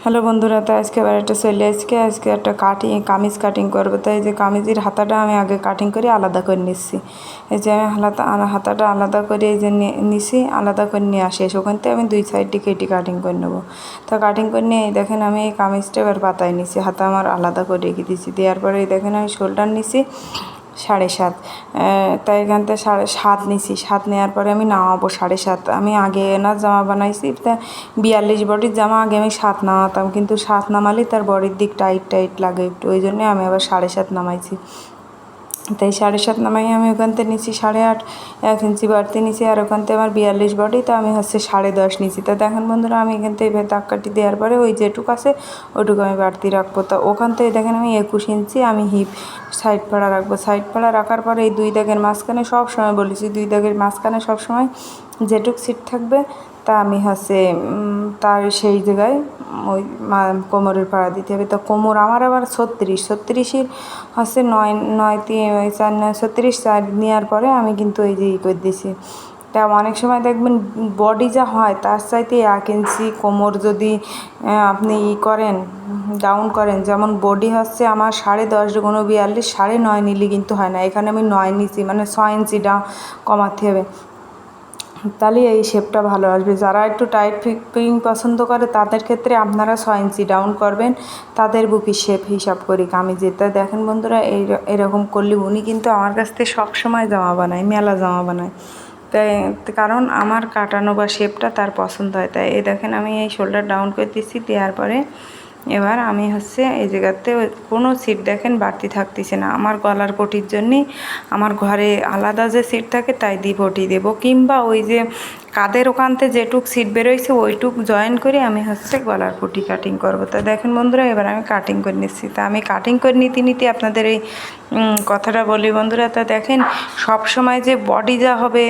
Hello বন্ধুরা, তো আজকে আবার একটা চলে আজকে একটা কামিজ কাটিং করবো। তো এই যে কামিজের হাতাটা আমি আগে কাটিং করে আলাদা করে নিচ্ছি। এই যে আমি হাতাটা আলাদা করে এই যে নিছি, আলাদা করে নিয়ে আসি। ওখান থেকে আমি দুই সাইডটি কেটে কাটিং করে নেবো। তো কাটিং করে নিয়ে দেখেন আমি এই কামিজটা এবার পাতায় নিছি, হাতা আমার আলাদা করে রেখে দিয়েছি। দেওয়ার পরে দেখেন আমি শোল্ডার নিছি 7.5। তাই এখান থেকে 7.5 নিছি। 7 নেওয়ার পরে আমি নামাবো 7.5। আমি আগে না জামা বানাইছি, তা 42 বডির জামা আগে আমি 7 নামাতাম, কিন্তু 7 নামালে তার বডির দিক টাইট লাগে একটু, ওই জন্যে আমি আবার 7.5 নামাইছি। তাই 7.5 নামাই আমি ওখান থেকে নিচ্ছি 8.5, 1 ইঞ্চি বাড়তি নিচ্ছি। আর ওখান থেকে আমার 42 বডি, তো আমি 10.5 নিচ্ছি। তা দেখেন বন্ধুরা, আমি এখান থেকে দাগ কাটি দেওয়ার পরে ওই যেটুকু আছে ওইটুকু আমি বাড়তি রাখবো। তা ওখান থেকে দেখেন আমি 21 ইঞ্চি আমি হিপ সাইড ফাড়া রাখবো। সাইড ফাড়া রাখার পরে এই দুই দাগের মাঝখানে সব সময় বলেছি, দুই দাগের মাঝখানে সব সময় যেটুক সিট থাকবে তা আমি তার সেই জায়গায় ওই কোমরের পাড়া দিতে হবে। তো কোমর আমার আবার 36-36-ই 9-9-3-4 4 নেওয়ার পরে আমি কিন্তু এই যে করে দিয়েছি। তা অনেক সময় দেখবেন বডি যা হয় তার চাইতে 1 ইঞ্চি কোমর যদি আপনি করেন, ডাউন করেন, যেমন বডি আমার 10.5 × 42 9.5 নিলে কিন্তু হয় না। এখানে আমি 9 নিচ্ছি, মানে 6 ইঞ্চি কমাতে হবে, তাহলে এই শেপটা ভালো আসবে। যারা একটু টাইট ফিটিং পছন্দ করে তাদের ক্ষেত্রে আপনারা 6 ইঞ্চি ডাউন করবেন, তাদের বুকের শেপ হিসাব করি কামিজের। তা দেখেন বন্ধুরা, এরকম করলে উনি কিন্তু আমার কাছ থেকে সবসময় জামা বানায়, মেলা জামা বানায়। তাই কারণ আমার কাটানো বা শেপটা তার পছন্দ হয়। তাই এই দেখেন আমি এই শোল্ডার ডাউন করে দিচ্ছি। দেওয়ার পরে এবার আমি এই জায়গাতে কোনো সিট দেখেন বাড়তি থাকতেছে না। আমার গলার পটির জন্যে আমার ঘরে আলাদা যে সিট থাকে তাই দিয়ে পটি দেবো, কিংবা ওই যে কাদের ওখানতে যেটুক সিট বেরোইছে ওইটুক জয়েন করে আমি গলার পটি কাটিং করবো। তা দেখেন বন্ধুরা, এবার আমি কাটিং করে নিচ্ছি। তা আমি কাটিং করে নিতে আপনাদের এই কথাটা বলি বন্ধুরা। তা দেখেন, সব সময় যে বডি যা হবে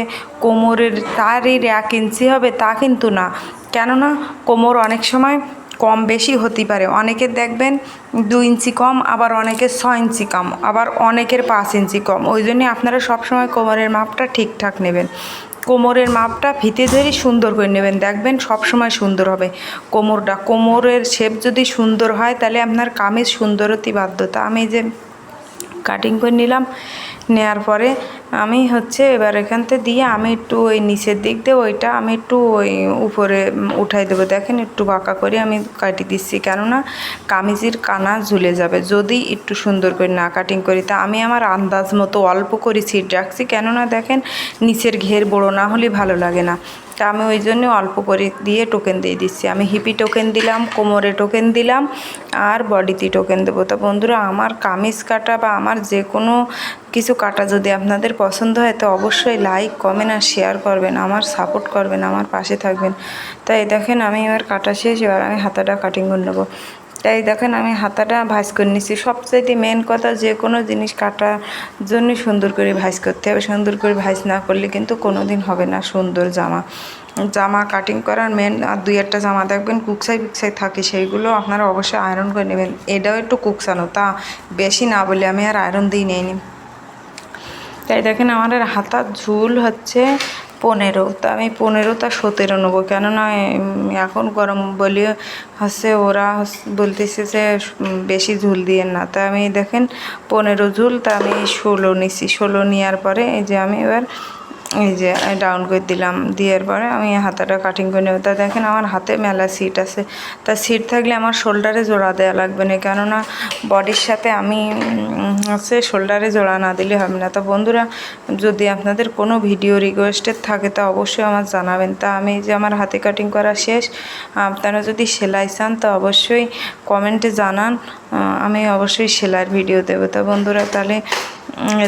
কোমরের তারই 1 ইঞ্চি হবে তা কিন্তু না। কেননা কোমর অনেক সময় কম বেশি হতে পারে। অনেকের দেখবেন 2 ইঞ্চি কম, আবার অনেকের 6 ইঞ্চি কম, আবার অনেকের 5 ইঞ্চি কম। ওই জন্যে আপনারা সবসময় কোমরের মাপটা ঠিকঠাক নেবেন। কোমরের মাপটা ফিতে ধরে সুন্দর করে নেবেন, দেখবেন সবসময় সুন্দর হবে কোমরের শেপ যদি সুন্দর হয় তাহলে আপনার কামিজ সুন্দর হতে বাধ্যতা। আমি যে কাটিং করে নিলাম, নেওয়ার পরে আমি এবার এখান থেকে দিয়ে আমি একটু ওই নিচের দিক দিয়ে ওইটা আমি একটু ওই উপরে উঠাই দেবো। দেখেন একটু বাঁকা করে আমি কাটি দিচ্ছি, কেননা কামিজের কানা ঝুলে যাবে যদি একটু সুন্দর করে না কাটিং করি। তা আমি আমার আন্দাজ মতো অল্প করে ছিট রাখছি, কেননা দেখেন নিচের ঘের বড়ো না হলে ভালো লাগে না। তা আমি ওই জন্য অল্প করে দিয়ে টোকেন দিয়ে দিচ্ছি। আমি হিপি টোকেন দিলাম, কোমরে টোকেন দিলাম, আর বডিতে টোকেন দেবো। তা বন্ধুরা, আমার কামিজ কাটা বা আমার যে কোনো কিছু কাটা যদি আপনাদের পছন্দ হয় তো অবশ্যই লাইক, কমেন্ট আর শেয়ার করবেন, আমার সাপোর্ট করবেন, আমার পাশে থাকবেন। তাই দেখেন আমি এবার কাটা শেষ, এবার আমি হাতাটা কাটিং করে নেবো। তাই দেখেন আমি হাতাটা ভাঁজ করে নিচ্ছি। সবচাইতে মেন কথা, যে কোনো জিনিস কাটার জন্য সুন্দর করে ভাঁজ করতে হবে। সুন্দর করে ভাঁজ না করলে কিন্তু কোনো দিন হবে না সুন্দর জামা কাটিং করার মেন। আর 2-1টা জামা দেখবেন কুকসাই থাকে, সেইগুলো আপনারা অবশ্যই আয়রন করে নেবেন। এটাও একটু কুকসানো, তা বেশি না বলে আমি আর আয়রন দিয়ে নিইনি। তাই দেখেন আমার হাতার ঝুল 15, তা আমি 15 তা 17 নেবো, কেননা এখন গরম বলে ওরা বলতেছে যে বেশি ঝুল দিয়ে না। তা আমি দেখেন 15 ঝুল, তা আমি 16 নিচ্ছি। 16 নেওয়ার পরে এই যে আমি এবার এই যে ডাউন করে দিলাম। দেওয়ার পরে আমি হাতাটা কাটিং করে নেব। তা দেখেন আমার হাতে মেলা সিট আছে, তা সিট থাকলে আমার শোল্ডারে জোড়া দেওয়া লাগবে না, কেননা বডির সাথে আমি শোল্ডারে জোড়া না দিলে হবে না। তো বন্ধুরা, যদি আপনাদের কোনো ভিডিও রিকোয়েস্টেড থাকে তা অবশ্যই আমার জানাবেন। তা আমি যে আমার হাতে কাটিং করা শেষ। আপনারা যদি সেলাই চান তা অবশ্যই কমেন্টে জানান, আমি অবশ্যই সেলাইয়ের ভিডিও দেবো। তা বন্ধুরা, তাহলে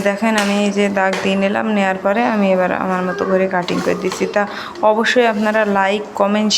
দেখেন আমি এই যে দাগ দিয়ে নিলাম, নেওয়ার পরে আমি এবার আমার মতো করে কাটিং করে দিচ্ছি। তা অবশ্যই আপনারা লাইক, কমেন্ট